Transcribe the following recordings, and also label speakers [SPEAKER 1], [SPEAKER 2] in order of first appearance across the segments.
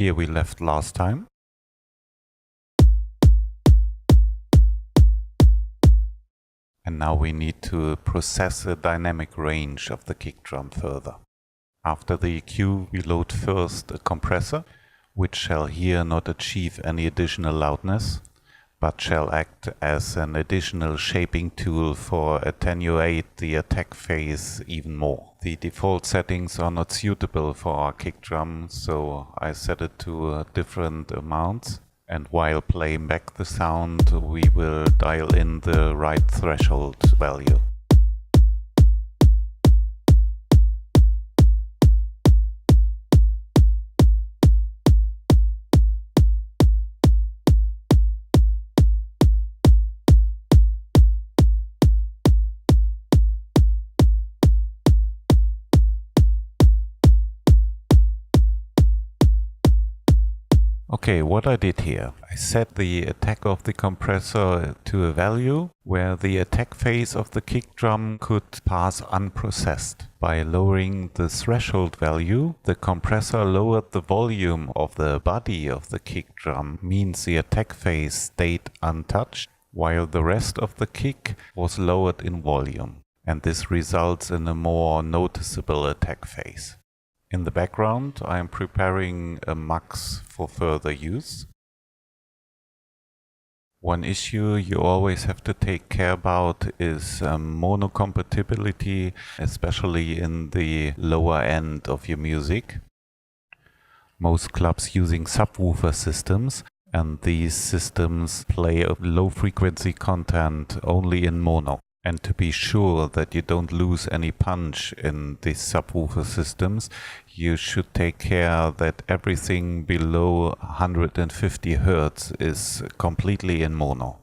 [SPEAKER 1] here we left last time. And now we need to process the dynamic range of the kick drum further. After the EQ, we load first a compressor, which shall here not achieve any additional loudness, but shall act as an additional shaping tool for attenuate the attack phase even more. The default settings are not suitable for our kick drum, so I set it to different amounts. And while playing back the sound, we will dial in the right threshold value. Okay, what I did here, I set the attack of the compressor to a value where the attack phase of the kick drum could pass unprocessed. By lowering the threshold value, the compressor lowered the volume of the body of the kick drum, means the attack phase stayed untouched, while the rest of the kick was lowered in volume, and this results in a more noticeable attack phase. In the background, I am preparing a mux for further use. One issue you always have to take care about is mono compatibility, especially in the lower end of your music. Most clubs using subwoofer systems, and these systems play a low frequency content only in mono. And to be sure that you don't lose any punch in these subwoofer systems, you should take care that everything below 150 Hz is completely in mono.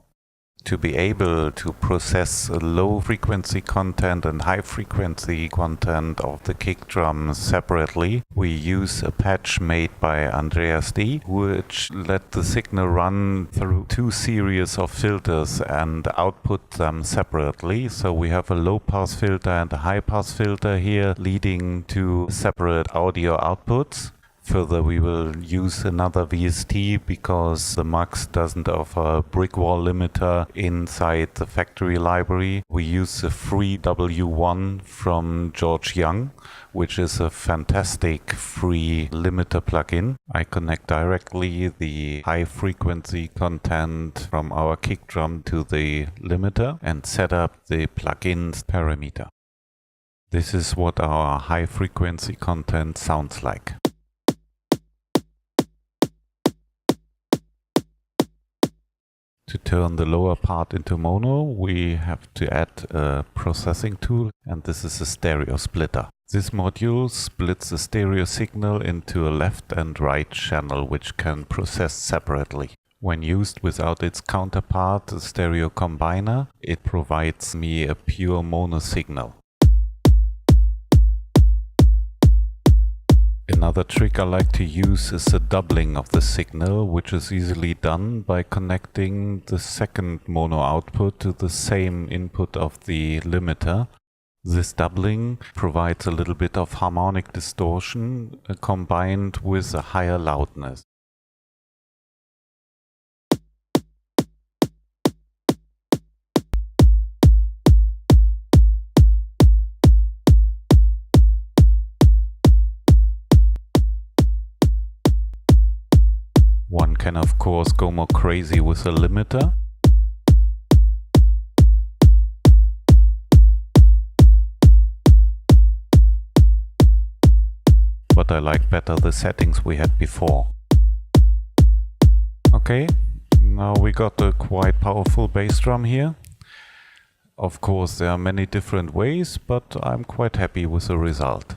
[SPEAKER 1] To be able to process low frequency content and high frequency content of the kick drum separately, we use a patch made by Andreas D, which let the signal run through two series of filters and output them separately. So we have a low pass filter and a high pass filter here, leading to separate audio outputs. Further, we will use another VST because the Mux doesn't offer a brick wall limiter inside the factory library. We use the free W1 from George Young, which is a fantastic free limiter plugin. I connect directly the high frequency content from our kick drum to the limiter and set up the plugin's parameter. This is what our high frequency content sounds like. To turn the lower part into mono, we have to add a processing tool, and this is a stereo splitter. This module splits the stereo signal into a left and right channel, which can process separately. When used without its counterpart, the stereo combiner, it provides me a pure mono signal. Another trick I like to use is the doubling of the signal, which is easily done by connecting the second mono output to the same input of the limiter. This doubling provides a little bit of harmonic distortion combined with a higher loudness. One can of course go more crazy with a limiter. But I like better the settings we had before. Okay, now we got a quite powerful bass drum here. Of course there are many different ways, but I'm quite happy with the result.